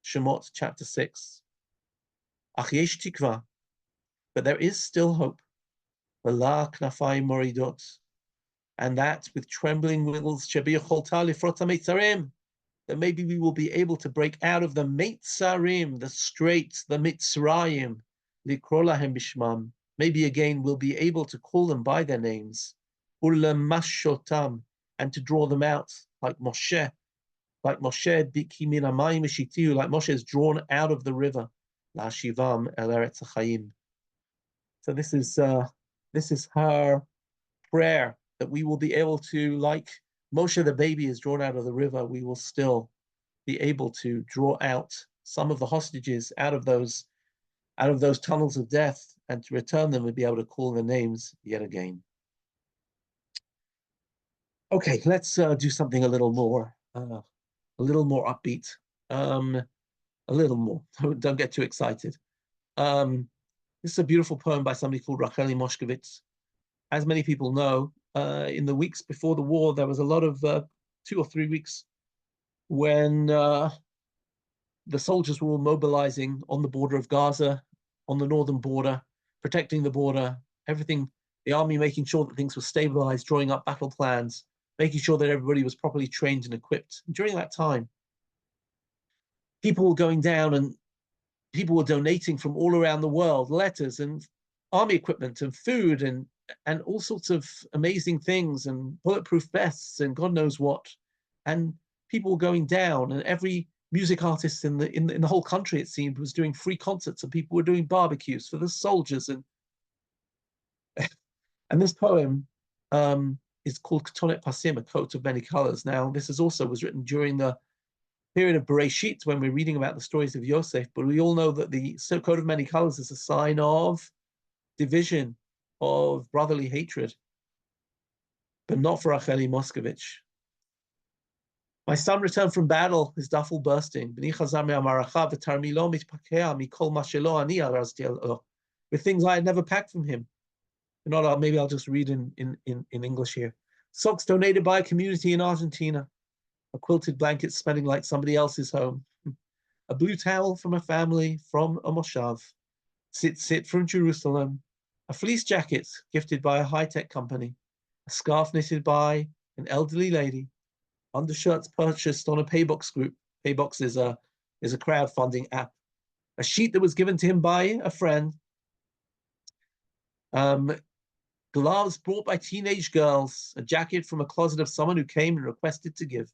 Shemot chapter 6. Ach yesh tikva, but there is still hope. V'la knafayim moridot, and that with trembling wings, shebiyacholta lifrot hamitzarim, that maybe we will be able to break out of the Mitzarim, the straits, the Mitzrayim, likro lahem bishmam. Maybe again we'll be able to call them by their names, ulemashotam, and to draw them out like Moshe biki min hamayim eshitiu, like Moshe is drawn out of the river, la shivam el eretz hachayim. So this is her prayer, that we will be able to, like Moshe the baby is drawn out of the river, we will still be able to draw out some of the hostages out of those tunnels of death, and to return them and be able to call their names yet again. Okay, let's do something a little more upbeat. A little more. Don't get too excited. This is a beautiful poem by somebody called Racheli Moshkevitz. As many people know, in the weeks before the war, there was a lot of 2 or 3 weeks when the soldiers were all mobilizing on the border of Gaza, on the northern border, protecting the border, everything, the army making sure that things were stabilized, drawing up battle plans, making sure that everybody was properly trained and equipped. And during that time, people were going down and people were donating from all around the world, letters and army equipment and food and all sorts of amazing things and bulletproof vests and God knows what. And people were going down, and every music artist in the whole country, it seemed, was doing free concerts, and people were doing barbecues for the soldiers. And this poem is called Ketonet Pasim, a coat of many colors. Now, this was written during the period of Bereshit, when we're reading about the stories of Yosef, but we all know that the coat of many colors is a sign of division, of brotherly hatred, but not for Racheli Moshkevitz. My son returned from battle, his duffel bursting, with things I had never packed from him. If not, maybe I'll just read in English here. Socks donated by a community in Argentina. A quilted blanket smelling like somebody else's home. A blue towel from a family from a moshav. Sit from Jerusalem. A fleece jacket gifted by a high-tech company. A scarf knitted by an elderly lady. Undershirts purchased on a Paybox group. Paybox is a crowdfunding app. A sheet that was given to him by a friend. Gloves brought by teenage girls. A jacket from a closet of someone who came and requested to give.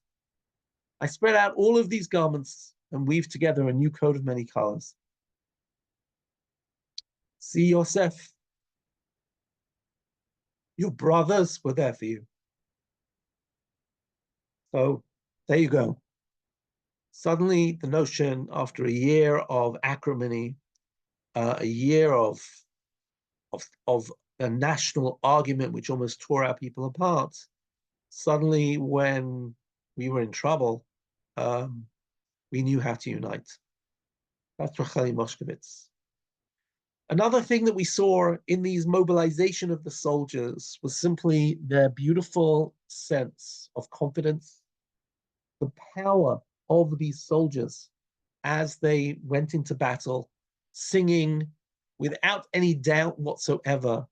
I spread out all of these garments and weave together a new coat of many colors. See, Yosef, your brothers were there for you. So there you go. Suddenly, the notion, after a year of acrimony, a year of a national argument which almost tore our people apart, suddenly, when we were in trouble, we knew how to unite. That's Racheli Moshkevitz. Another thing that we saw in these mobilization of the soldiers was simply their beautiful sense of confidence, the power of these soldiers as they went into battle, singing without any doubt whatsoever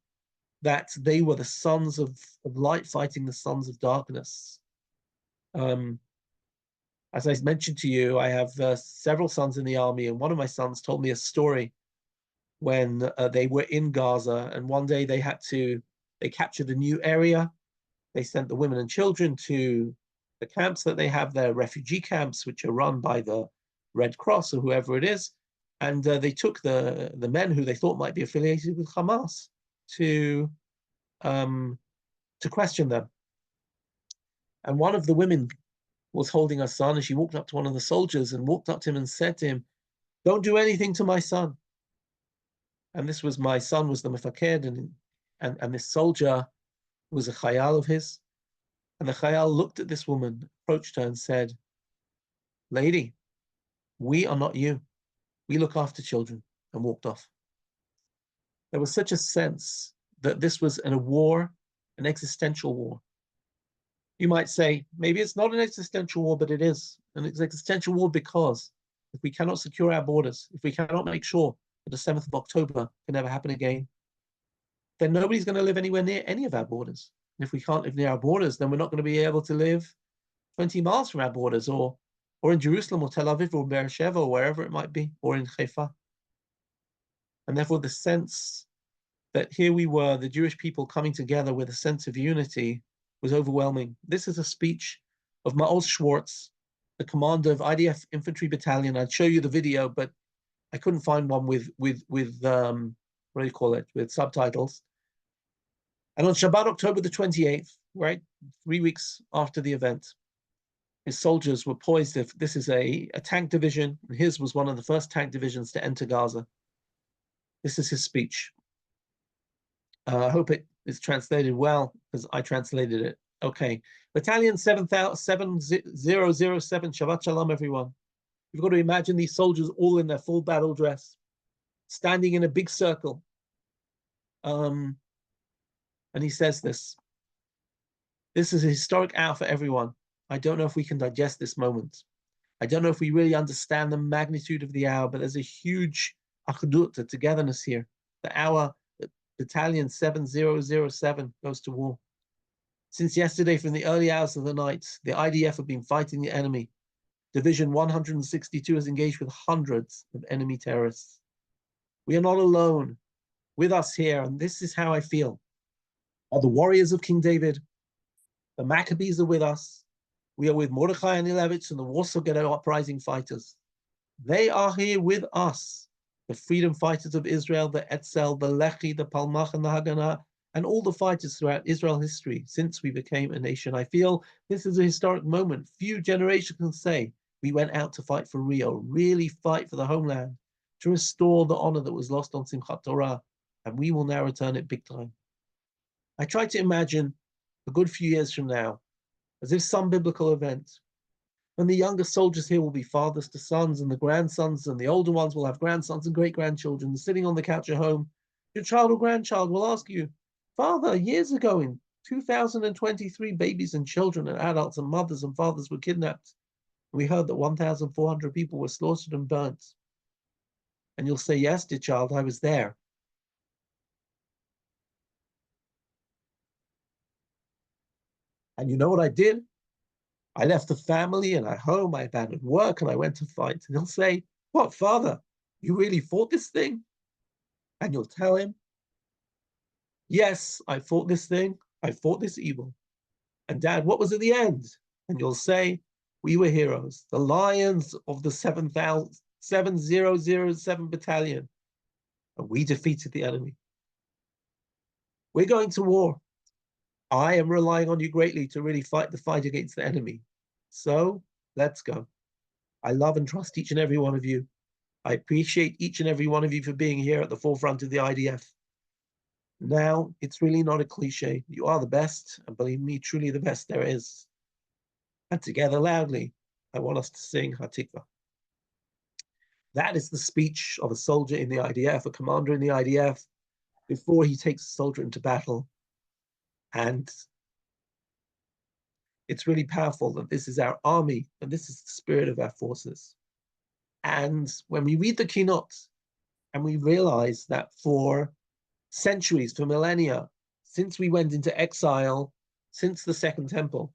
that they were the sons of light fighting the sons of darkness. As I mentioned to you, I have several sons in the army, and one of my sons told me a story when they were in Gaza, and one day they captured a new area. They sent the women and children to the camps that they have there, refugee camps, which are run by the Red Cross or whoever it is, and they took the men who they thought might be affiliated with Hamas to question them. And one of the women was holding her son, and she walked up to one of the soldiers and walked up to him and said to him, "Don't do anything to my son." And this was, my son was the mefaked, and this soldier was a chayal of his. And the chayal looked at this woman, approached her and said, "Lady, we are not you. We look after children," and walked off. There was such a sense that this was a war, an existential war. You might say, maybe it's not an existential war, but it is an existential war, because if we cannot secure our borders, if we cannot make sure that the 7th of October can never happen again, then nobody's going to live anywhere near any of our borders. And if we can't live near our borders, then we're not going to be able to live 20 miles from our borders, or in Jerusalem, or Tel Aviv, or Beersheba, or wherever it might be, or in Haifa. And therefore, the sense that here we were, the Jewish people coming together with a sense of unity, was overwhelming. This is a speech of Maoz Schwartz, the commander of IDF Infantry Battalion. I'd show you the video, but I couldn't find one with what do you call it, with subtitles. And on Shabbat, October the 28th, right, 3 weeks after the event, his soldiers were poised. This is a tank division, and his was one of the first tank divisions to enter Gaza. This is his speech. I hope it is translated well, because I translated it. Okay. Battalion 7007, Shabbat Shalom, everyone. You've got to imagine these soldiers all in their full battle dress, standing in a big circle. And he says this. This is a historic hour for everyone. I don't know if we can digest this moment. I don't know if we really understand the magnitude of the hour, but there's a huge achdut, a togetherness here. The hour that Battalion 7007 goes to war. Since yesterday, from the early hours of the night, the IDF have been fighting the enemy. Division 162 has engaged with hundreds of enemy terrorists. We are not alone. With us here, and this is how I feel, are the warriors of King David. The Maccabees are with us. We are with Mordechai and Ilevich and the Warsaw Ghetto Uprising fighters. They are here with us. The freedom fighters of Israel, the Etzel, the Lechi, the Palmach, and the Haganah, and all the fighters throughout Israel history since we became a nation. I feel this is a historic moment. Few generations can say we went out to fight for Rio, really fight for the homeland, to restore the honor that was lost on Simchat Torah, and we will now return it big time. I try to imagine a good few years from now, as if some biblical event, when the younger soldiers here will be fathers to sons, and the grandsons and the older ones will have grandsons and great-grandchildren sitting on the couch at home. Your child or grandchild will ask you, Father, years ago in 2023, babies and children and adults and mothers and fathers were kidnapped. We heard that 1,400 people were slaughtered and burnt. And you'll say, yes, dear child, I was there. And you know what I did? I left the family and I home, I abandoned work and I went to fight. And he'll say, what, Father, you really fought this thing? And you'll tell him, yes, I fought this thing. I fought this evil. And Dad, what was at the end? And you'll say, we were heroes, the lions of the 7007 Battalion. And we defeated the enemy. We're going to war. I am relying on you greatly to really fight the fight against the enemy. So let's go. I love and trust each and every one of you. I appreciate each and every one of you for being here at the forefront of the IDF. Now, it's really not a cliche. You are the best, and believe me, truly the best there is. And together, loudly, I want us to sing Hatikva. That is the speech of a soldier in the IDF, a commander in the IDF, before he takes a soldier into battle. And it's really powerful that this is our army, and this is the spirit of our forces. And when we read the Kinot, and we realize that for centuries, for millennia, since we went into exile, since the Second Temple,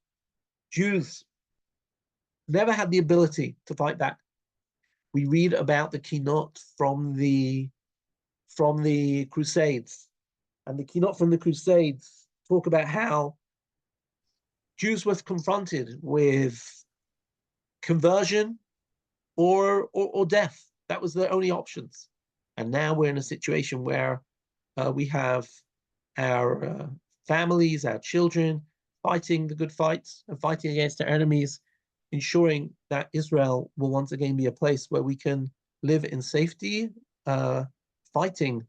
Jews never had the ability to fight back. We read about the Kinot from the Crusades, and the Kinot from the Crusades talk about how Jews were confronted with conversion or death. That was their only options. And now we're in a situation where we have our families, our children, fighting the good fights and fighting against our enemies, ensuring that Israel will once again be a place where we can live in safety, fighting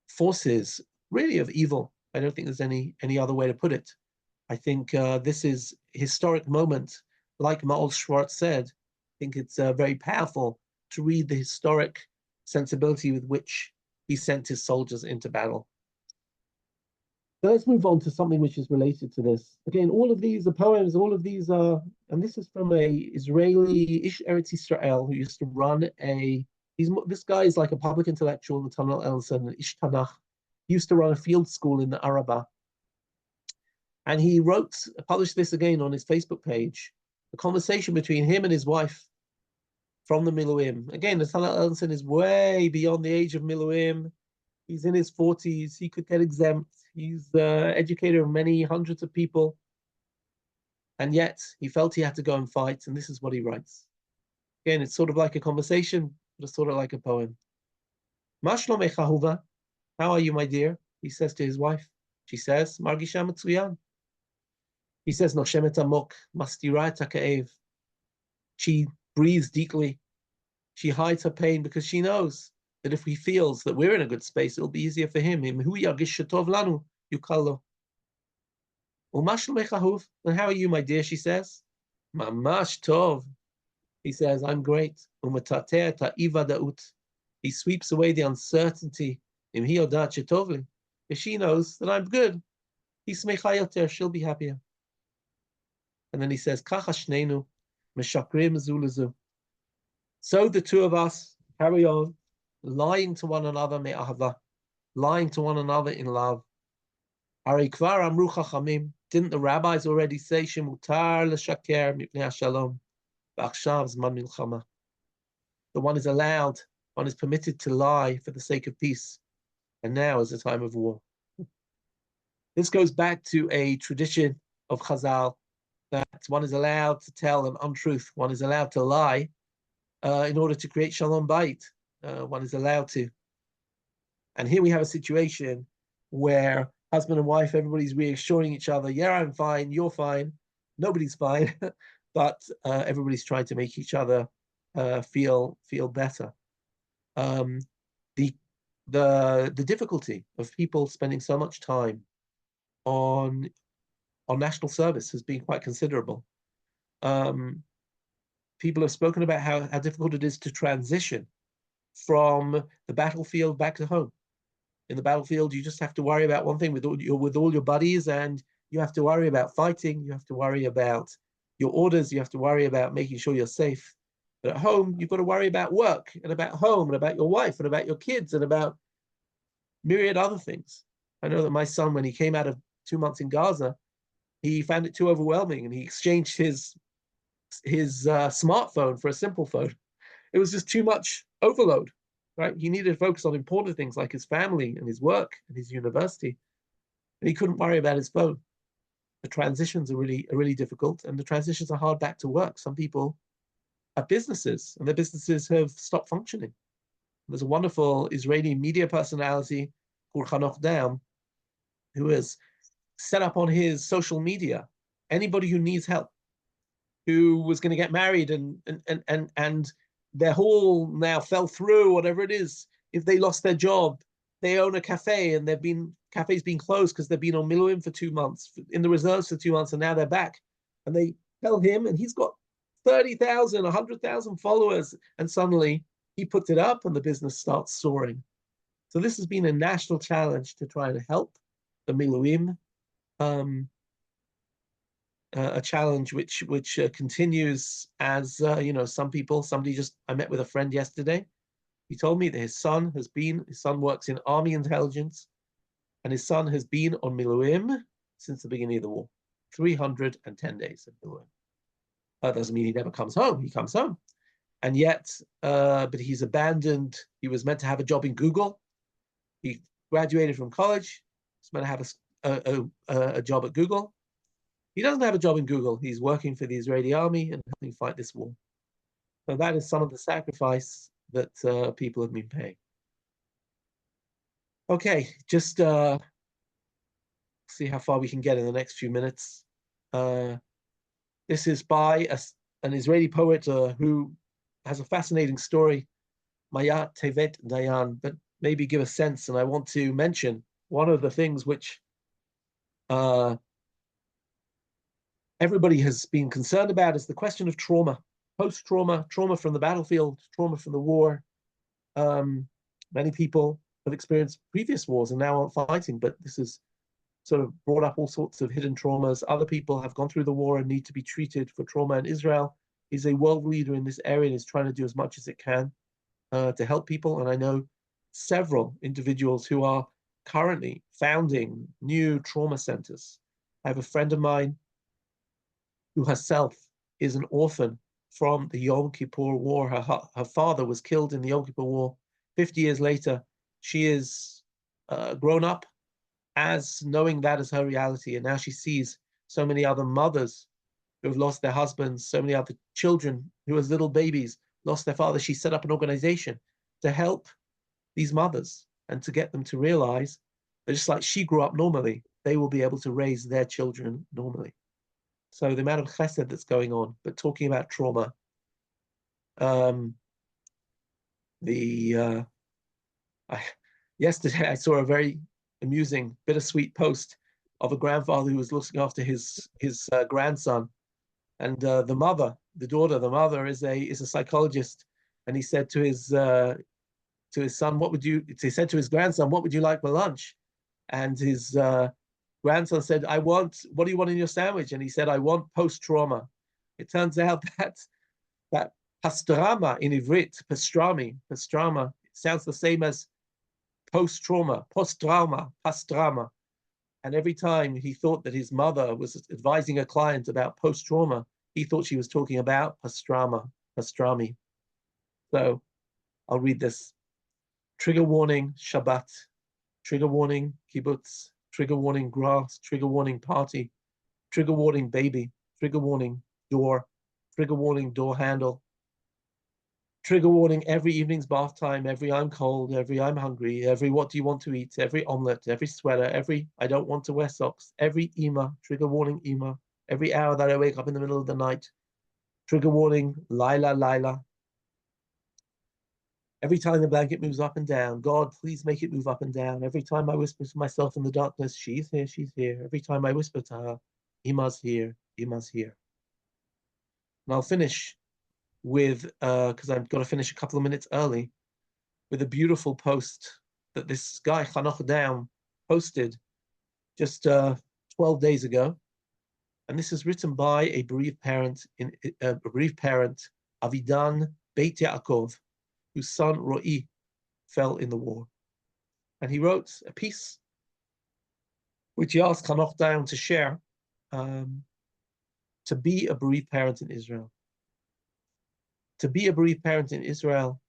forces really of evil. I don't think there's any other way to put it. I think this is a historic moment. Like Maol Schwartz said, I think it's very powerful to read the historic sensibility with which he sent his soldiers into battle. So let's move on to something which is related to this. Again, all of these are poems, all of these are, and this is from a Israeli, Ish Eretz Yisrael, who used to run this guy is like a public intellectual, Nathaniel Elson, Ish Tanakh. He used to run a field school in the Araba. And he published this again on his Facebook page, a conversation between him and his wife from the Miluim. Again, Nathaniel Elson is way beyond the age of Miluim. He's in his 40s. He could get exempt. He's the educator of many hundreds of people. And yet, he felt he had to go and fight, and this is what he writes. Again, it's sort of like a conversation, but it's sort of like a poem. Ma shlomech ahuva? How are you, my dear? He says to his wife. She says, Margisha matzuyan. He says, Noshemet amok, mastira et ha'ka'ev. She breathes deeply. She hides her pain because she knows that if he feels that we're in a good space, it'll be easier for him. And how are you, my dear? She says. Mamash tov. He says, I'm great. He sweeps away the uncertainty. If she knows that I'm good, she'll be happier. And then he says, so the two of us carry on, lying to one another me'ahava, lying to one another in love. Arikvar amru chachamim. Didn't the rabbis already say shemutar l'shaker mipnei hashalom? V'achshav zman milchama. The one is allowed, one is permitted to lie for the sake of peace, and now is a time of war. This goes back to a tradition of Chazal that one is allowed to tell an untruth, one is allowed to lie in order to create shalom bayit. One is allowed to. And here we have a situation where husband and wife, everybody's reassuring each other, yeah, I'm fine, you're fine, nobody's fine, but everybody's trying to make each other feel better. The difficulty of people spending so much time on national service has been quite considerable. People have spoken about how difficult it is to transition from the battlefield back to home. in the battlefield, you just have to worry about one thing with all your buddies, and you have to worry about fighting, you have to worry about your orders, you have to worry about making sure you're safe. But at home, you've got to worry about work and about home and about your wife and about your kids and about myriad other things. I know that my son, when he came out of 2 months in Gaza, he found it too overwhelming, and he exchanged his smartphone for a simple phone. It was just too much overload, right? He needed to focus on important things like his family and his work and his university, and he couldn't worry about his phone. The transitions are really difficult, and the transitions are hard back to work. Some people have businesses, and their businesses have stopped functioning. There's a wonderful Israeli media personality called Hanoch Daum, who has set up on his social media anybody who needs help, who was going to get married and their haul now fell through, whatever it is. If they lost their job, they own a cafe, and cafe's been closed because they've been on Miluim for 2 months, in the reserves for 2 months, and now they're back. And they tell him, and he's got 30,000, 100,000 followers, and suddenly he puts it up and the business starts soaring. So this has been a national challenge to try and help the Miluim, a challenge which continues as, I met with a friend yesterday. He told me that his son works in army intelligence, and his son has been on Miluim since the beginning of the war, 310 days of Miluim. That doesn't mean he never comes home. He comes home. And yet, but he's abandoned. He was meant to have a job in Google. He graduated from college. He's meant to have a job at Google. He doesn't have a job in Google. He's working for the Israeli army and helping fight this war. So that is some of the sacrifice that people have been paying. Okay, just see how far we can get in the next few minutes. This is by an Israeli poet who has a fascinating story, Mayat Tevet Dayan, but maybe give a sense. And I want to mention one of the things which everybody has been concerned about is the question of trauma, post-trauma, trauma from the battlefield, trauma from the war. Many people have experienced previous wars and now aren't fighting, but this has sort of brought up all sorts of hidden traumas. Other people have gone through the war and need to be treated for trauma, and Israel is a world leader in this area and is trying to do as much as it can to help people. And I know several individuals who are currently founding new trauma centers. I have a friend of mine who herself is an orphan from the Yom Kippur War. Her father was killed in the Yom Kippur War. 50 years later, she is grown up as knowing that as her reality. And now she sees so many other mothers who have lost their husbands, so many other children who as little babies lost their father. She set up an organization to help these mothers and to get them to realize that just like she grew up normally, they will be able to raise their children normally. So the amount of chesed that's going on, but talking about trauma, yesterday I saw a very amusing, bittersweet post of a grandfather who was looking after his grandson, and the mother is a psychologist, and he said to his son, he said to his grandson, what would you like for lunch? And his grandson said, what do you want in your sandwich? And he said, I want post-trauma. It turns out that pastrama in Ivrit, pastrama, it sounds the same as post-trauma, post-trauma, pastrama. And every time he thought that his mother was advising a client about post-trauma, he thought she was talking about pastrami. So I'll read this. Trigger warning, Shabbat. Trigger warning, kibbutz. Trigger warning, grass. Trigger warning, party. Trigger warning, baby. Trigger warning, door. Trigger warning, door handle. Trigger warning, every evening's bath time, every I'm cold, every I'm hungry, every what do you want to eat, every omelette, every sweater, every I don't want to wear socks, every Ema, trigger warning, Ema, every hour that I wake up in the middle of the night. Trigger warning, Lila. Every time the blanket moves up and down, God, please make it move up and down. Every time I whisper to myself in the darkness, she's here, she's here. Every time I whisper to her, Ema's here, Ema's here. And I'll finish with, because I've got to finish a couple of minutes early, with a beautiful post that this guy, Hanoch Down, posted just 12 days ago. And this is written by a bereaved parent, Avidan Beit Yaakov, whose son Ro'i fell in the war. And he wrote a piece which he asked Hanoch Down to share, to be a bereaved parent in Israel. To be a bereaved parent in Israel,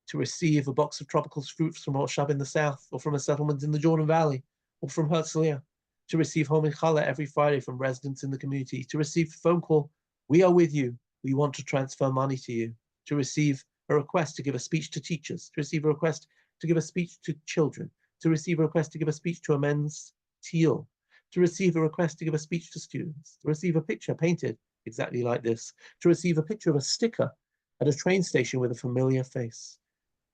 to receive a box of tropical fruits from Parshab in the south, or from a settlement in the Jordan Valley, or from Herzliya, to receive home in Challah every Friday from residents in the community, to receive a phone call, we are with you, we want to transfer money to you, to receive a request to give a speech to teachers, to receive a request to give a speech to children, to receive a request to give a speech to a men's teal, to receive a request to give a speech to students, to receive a picture painted exactly like this, to receive a picture of a sticker at a train station with a familiar face.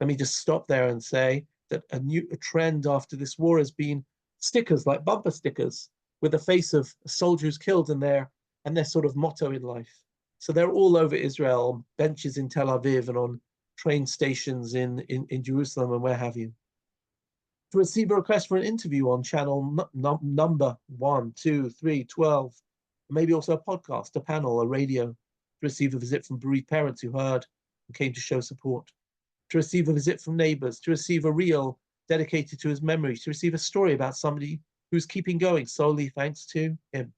Let me just stop there and say that a trend after this war has been stickers, like bumper stickers, with the face of a soldier who's killed and their sort of motto in life. So they're all over Israel, on benches in Tel Aviv and on train stations in Jerusalem and where have you. To receive a request for an interview on channel number 1, 2, 3, 12, maybe also a podcast, a panel, a radio, to receive a visit from bereaved parents who heard and came to show support, to receive a visit from neighbors, to receive a reel dedicated to his memory, to receive a story about somebody who's keeping going solely thanks to him,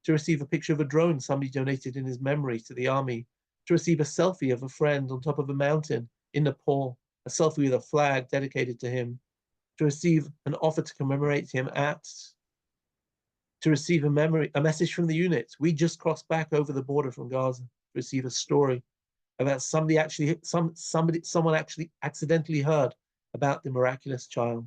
to receive a picture of a drone somebody donated in his memory to the army, to receive a selfie of a friend on top of a mountain in Nepal, a selfie with a flag dedicated to him, to receive an offer to commemorate him to receive a message from the unit. We just crossed back over the border from Gaza, to receive a story about someone actually accidentally heard about the miraculous child,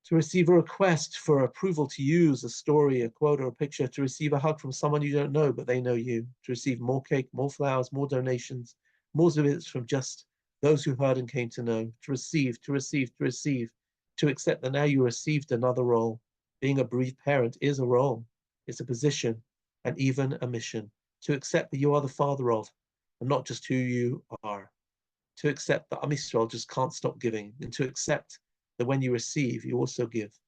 to receive a request for approval to use a story, a quote, or a picture, to receive a hug from someone you don't know, but they know you, to receive more cake, more flowers, more donations, more visits from just those who heard and came to know, to receive, to accept that now you received another role. Being a bereaved parent is a role, it's a position, and even a mission. To accept that you are the father of, and not just who you are. To accept that Am Yisrael just can't stop giving, and to accept that when you receive, you also give.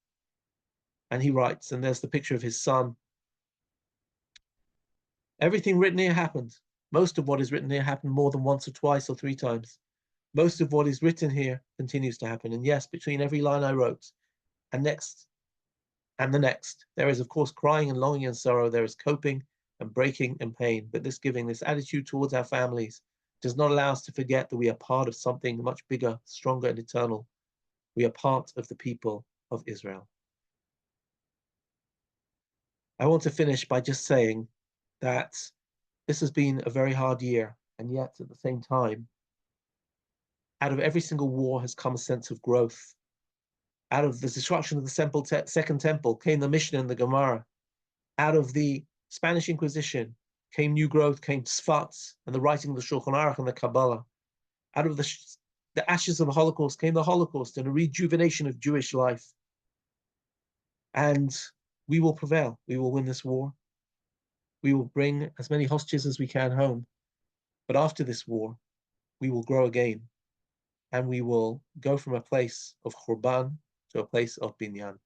And he writes, and there's the picture of his son. Everything written here happened. Most of what is written here happened more than once or twice or 3 times. Most of what is written here continues to happen. And yes, between every line I wrote and the next, there is of course crying and longing and sorrow. There is coping and breaking and pain. But this giving, this attitude towards our families does not allow us to forget that we are part of something much bigger, stronger, and eternal. We are part of the people of Israel. I want to finish by just saying that this has been a very hard year, and yet at the same time, out of every single war has come a sense of growth. Out of the destruction of the Second Temple came the Mishnah and the Gemara. Out of the Spanish Inquisition came new growth, came Tzfat and the writing of the Shulchan Aruch and the Kabbalah. Out of the ashes of the Holocaust came the Holocaust and a rejuvenation of Jewish life. And we will prevail. We will win this war. We will bring as many hostages as we can home. But after this war, we will grow again. And we will go from a place of Churban to a place of Binyan.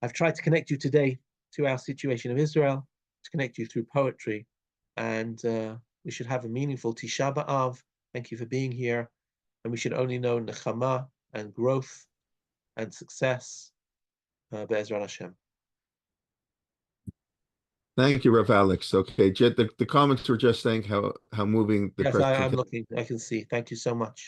I've tried to connect you today to our situation of Israel, to connect you through poetry. And we should have a meaningful Tisha B'Av. Thank you for being here. And we should only know nechama and growth and success. Be'ezrat Hashem. Thank you, Rav Alex. Okay, Jed, the comments were just saying how moving the Yes, president. I'm looking. I can see. Thank you so much.